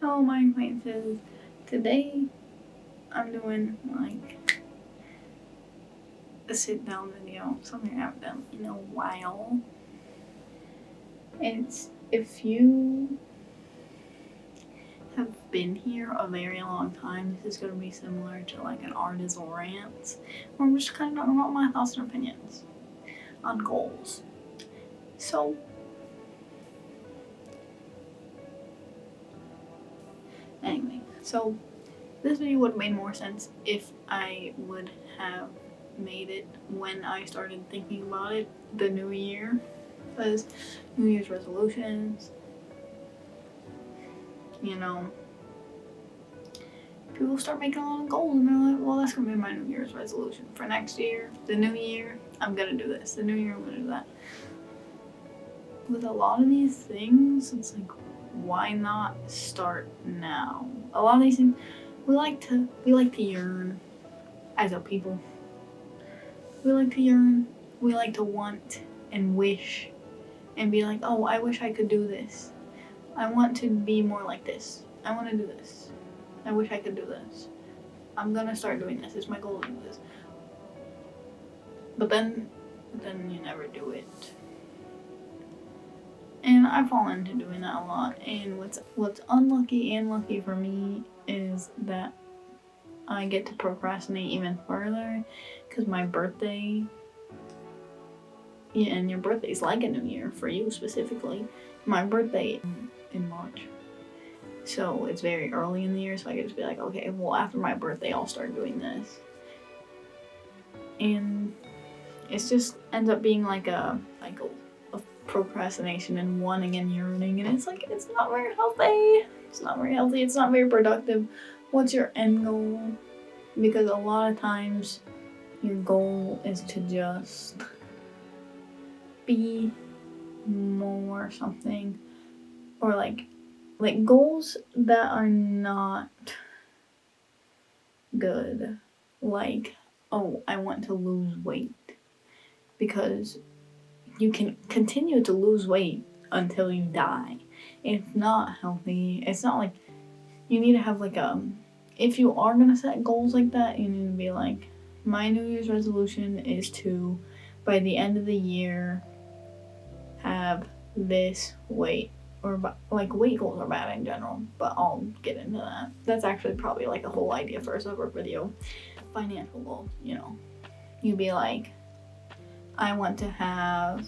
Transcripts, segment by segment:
Hello, my acquaintances. Today, I'm doing like a sit-down video, something I haven't done in a while. It's if you have been here a very long time, this is going to be similar to like an artist rant, where I'm just kind of talking about my thoughts and opinions on goals. So, anyway, this video would have made more sense if I would have made it when I started thinking about it, the new year, because New Year's resolutions, people start making a lot of goals and they're like, well, that's gonna be my New Year's resolution for next year. The new year, I'm gonna do this. The new year, I'm gonna do that. With a lot of these things, it's like, why not start now? A lot of these things, we like to yearn as a people. We like to yearn, we like to want and wish and be like, oh, I wish I could do this. I want to be more like this. I want to do this. I wish I could do this. I'm gonna start doing this. It's my goal to do this. But then you never do it. And I fall into doing that a lot. And what's unlucky and lucky for me is that I get to procrastinate even further because my birthday, and your birthday's like a new year for you specifically. My birthday in March. So it's very early in the year, so I can just be like, okay, well, after my birthday, I'll start doing this. And it just ends up being like a procrastination and wanting and yearning, and it's like, it's not very healthy. It's not very healthy. It's not very productive. What's your end goal? Because a lot of times your goal is to just be more something, or like goals that are not good. Like, oh, I want to lose weight, because you can continue to lose weight until you die. It's not healthy. It's not like, you need to have like if you are gonna set goals like that, you need to be like, my New Year's resolution is to, by the end of the year, have this weight. Or like, weight goals are bad in general, but I'll get into that. That's actually probably like a whole idea for a separate video. Financial goals, you'd be like, I want to have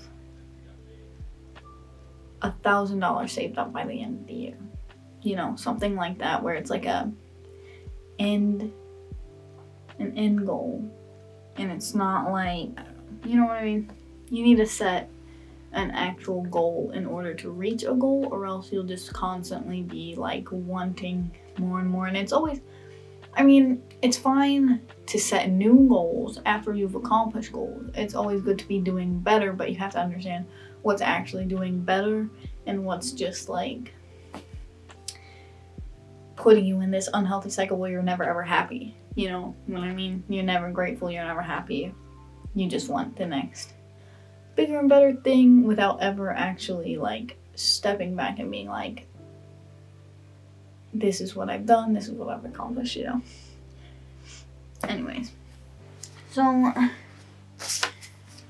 $1,000 saved up by the end of the year. Something like that, where it's like an end goal. And it's not like, you know what I mean? You need to set an actual goal in order to reach a goal, or else you'll just constantly be like wanting more and more. And it's always, it's fine to set new goals after you've accomplished goals. It's always good to be doing better, but you have to understand what's actually doing better and what's just like putting you in this unhealthy cycle where you're never ever happy. You know what I mean? You're never grateful, you're never happy. You just want the next bigger and better thing without ever actually like stepping back and being like, this is what I've done, this is what I've accomplished, Anyways, so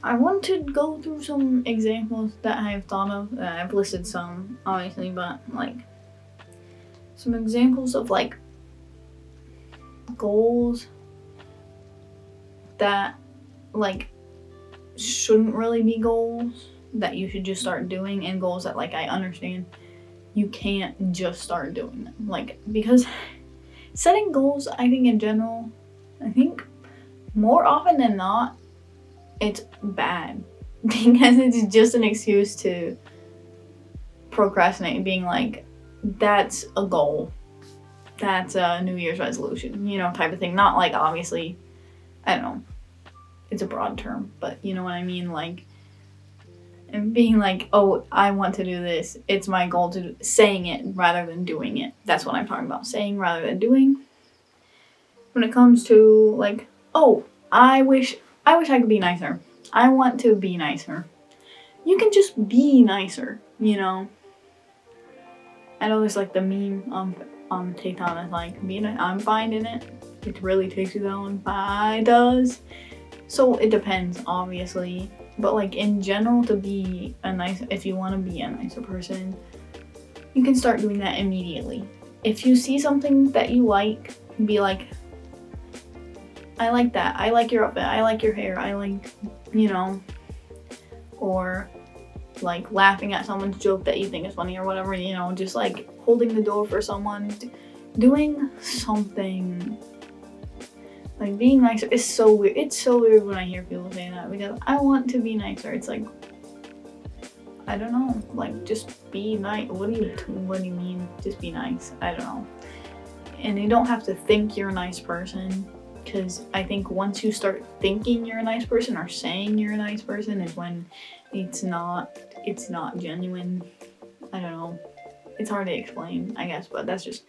I want to go through some examples that I've thought of. I've listed some, obviously, but like some examples of like goals that like shouldn't really be goals that you should just start doing, and goals that like I understand you can't just start doing them. Like, because setting goals, I think in general, more often than not, it's bad because it's just an excuse to procrastinate, being like, that's a goal, that's a New Year's resolution, type of thing. Not like, obviously, I don't know, it's a broad term, but you know what I mean? Like, and being like, oh, I want to do this, it's my goal to do, saying it rather than doing it. That's what I'm talking about, saying rather than doing. When it comes to like, oh, I wish I could be nicer. I want to be nicer. You can just be nicer, I know there's like the meme on TikTok that's like, I'm finding it. It really takes you that long. But it does. So it depends, obviously. But like in general, if you want to be a nicer person, you can start doing that immediately. If you see something that you like, be like, I like that. I like your outfit. I like your hair. I like, or like laughing at someone's joke that you think is funny or whatever, just like holding the door for someone, doing something. Like being nicer is so weird. It's so weird when I hear people say that because I want to be nicer. It's like, I don't know, like just be nice. What do you mean? Just be nice. I don't know. And you don't have to think you're a nice person, because I think once you start thinking you're a nice person or saying you're a nice person is when it's not genuine. I don't know. It's hard to explain, I guess, but that's just,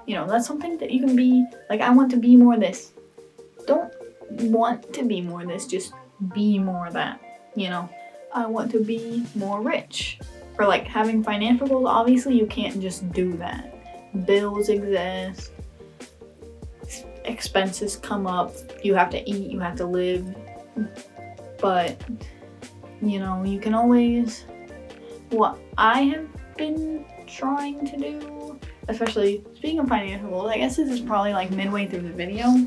that's something that you can be like, I want to be more this. Don't want to be more this, just be more that, I want to be more rich. Or like having financial goals, obviously you can't just do that. Bills exist, expenses come up, you have to eat, you have to live. But, you can always, what I have been trying to do, especially speaking of financial goals, I guess this is probably like midway through the video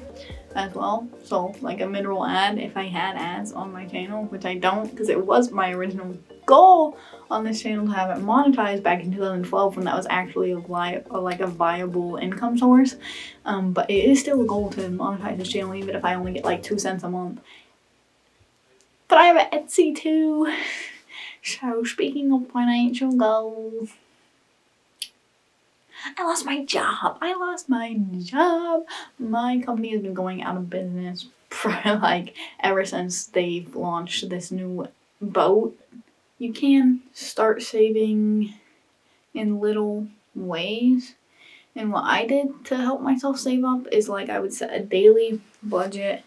as well. So like a mid-roll ad, if I had ads on my channel, which I don't, because it was my original goal on this channel to have it monetized back in 2012 when that was actually a viable income source. But it is still a goal to monetize this channel, even if I only get like 2 cents a month. But I have an Etsy too. So speaking of financial goals, I lost my job. My company has been going out of business for like ever since they've launched this new boat. You can start saving in little ways. And what I did to help myself save up is like I would set a daily budget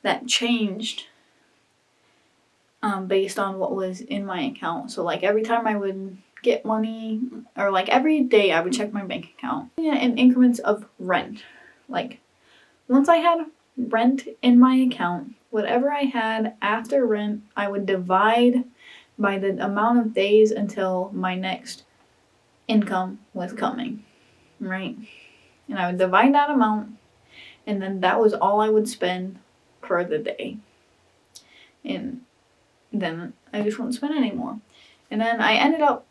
that changed based on what was in my account. So like every time I would get money, or like every day I would check my bank account in increments of rent. Like once I had rent in my account, whatever I had after rent, I would divide by the amount of days until my next income was coming, right? And I would divide that amount, and then that was all I would spend per the day. And then I just wouldn't spend anymore. And then I ended up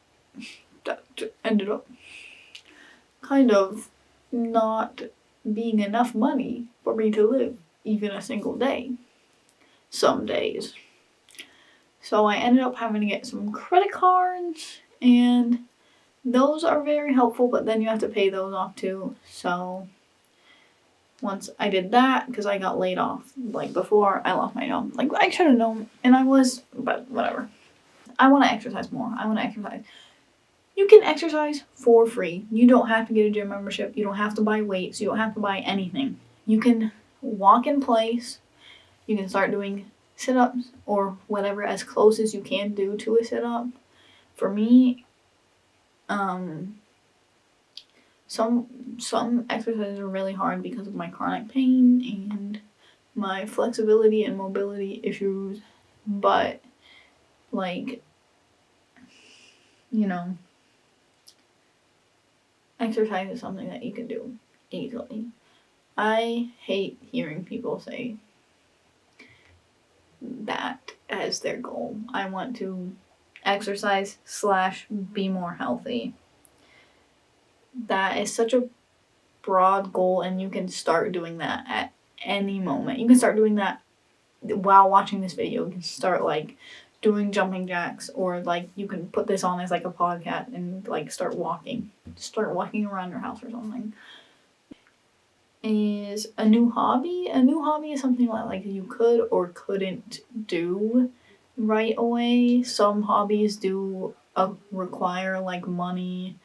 kind of not being enough money for me to live even a single day. Some days. So I ended up having to get some credit cards, and those are very helpful, but then you have to pay those off too. So once I did that, because I got laid off like before I lost my job. Like I should have known, but whatever. I want to exercise more. You can exercise for free. You don't have to get a gym membership. You don't have to buy weights. You don't have to buy anything. You can walk in place. You can start doing sit-ups or whatever, as close as you can do to a sit-up. For me, some exercises are really hard because of my chronic pain and my flexibility and mobility issues. But like, exercise is something that you can do easily. I hate hearing people say that as their goal. I want to exercise / be more healthy. That is such a broad goal, and you can start doing that at any moment. You can start doing that while watching this video. You can start like doing jumping jacks, or like you can put this on as like a podcast and like start walking around your house or something. Is a new hobby is something that like you could or couldn't do right away. Some hobbies do require like money.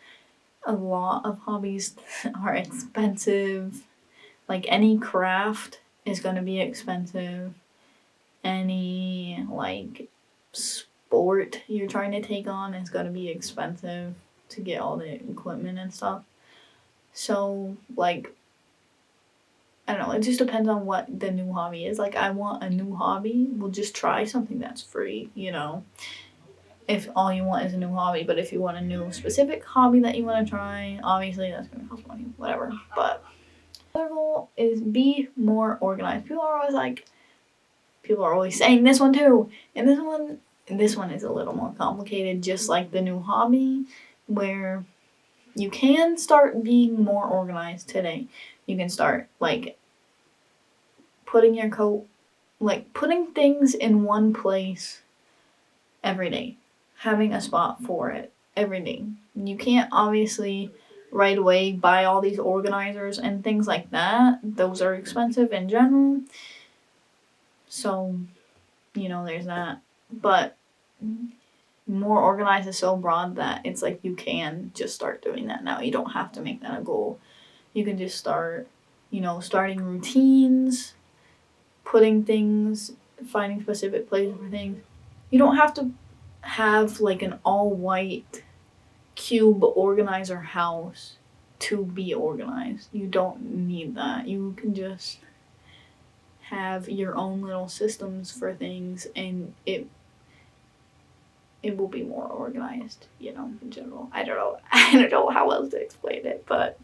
A lot of hobbies are expensive. Like any craft is going to be expensive. Any like sport you're trying to take on is going to be expensive. to get all the equipment and stuff. So, like, I don't know, it just depends on what the new hobby is. Like, I want a new hobby, we'll just try something that's free, you know? If all you want is a new hobby, but if you want a new specific hobby that you want to try, obviously that's going to cost money, whatever. But another goal is be more organized. People are always saying this one too, and this one is a little more complicated, just like the new hobby, where you can start being more organized today. You can start, like, putting things in one place every day. Having a spot for it every day. You can't obviously right away buy all these organizers and things like that. Those are expensive in general. So, you know, there's that. But more organized is so broad that it's like you can just start doing that now. You don't have to make that a goal. You can just start, you know, starting routines, putting things, finding specific places for things. You don't have to have like an all-white cube organizer house to be organized. You don't need that. You can just have your own little systems for things, and it will be more organized, you know, in general. I don't know how else to explain it, but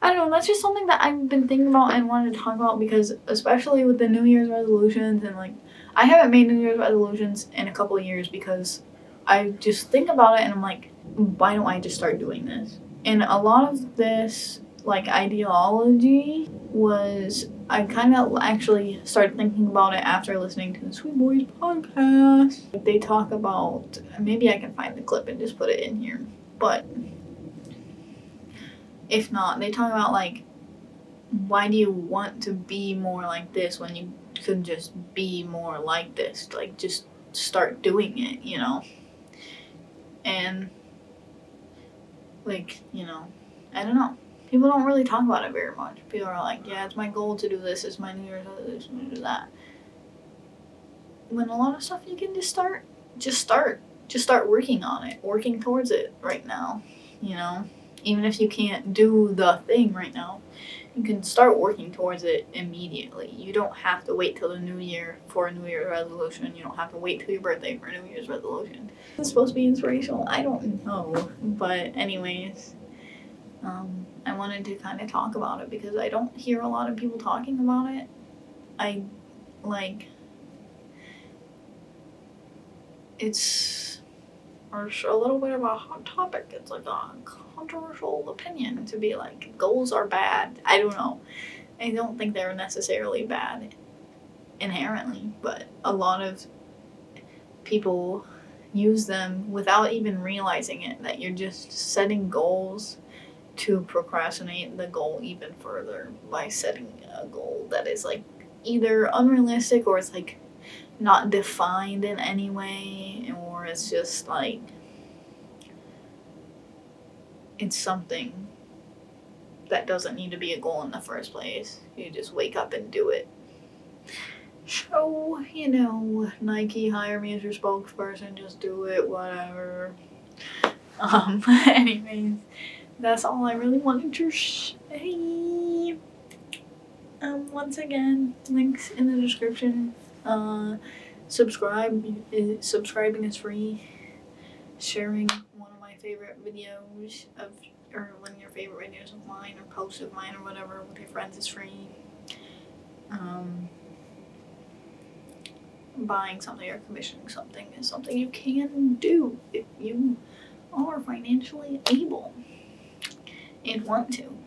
I don't know, that's just something that I've been thinking about and wanted to talk about, because especially with the New Year's resolutions, and like, I haven't made New Year's resolutions in a couple of years because I just think about it and I'm like, why don't I just start doing this? And a lot of this, like, ideology was, I kind of actually started thinking about it after listening to the Sweet Boys podcast. They talk about, maybe I can find the clip and just put it in here, but if not, they talk about, like, why do you want to be more like this when you could just be more like this? Like, just start doing it, you know? And, like, you know, I don't know. People don't really talk about it very much. People are like, yeah, it's my goal to do this, it's my New Year's resolution to do that. When a lot of stuff you can just start working on it, working towards it right now, you know? Even if you can't do the thing right now, you can start working towards it immediately. You don't have to wait till the new year for a New Year's resolution. You don't have to wait till your birthday for a New Year's resolution. It's supposed to be inspirational. I don't know. But anyways, I wanted to kind of talk about it because I don't hear a lot of people talking about it. It's a little bit of a hot topic. It's like a controversial opinion to be like, goals are bad. I don't know. I don't think they're necessarily bad inherently, but a lot of people use them without even realizing it, that you're just setting goals to procrastinate the goal even further by setting a goal that is like either unrealistic or it's like not defined in any way, or it's just like it's something that doesn't need to be a goal in the first place. You just wake up and do it. So, you know, Nike, hire me as your spokesperson, just do it, whatever. Anyways, that's all I really wanted to say. Once again, links in the description. Subscribing is free. Sharing one of my favorite videos or one of your favorite videos of mine or posts of mine or whatever with your friends is free. Buying something or commissioning something is something you can do if you are financially able and want to,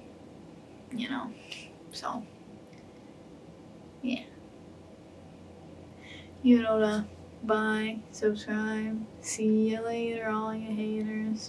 you know. So, yeah. You know to buy, subscribe. See you later, all you haters.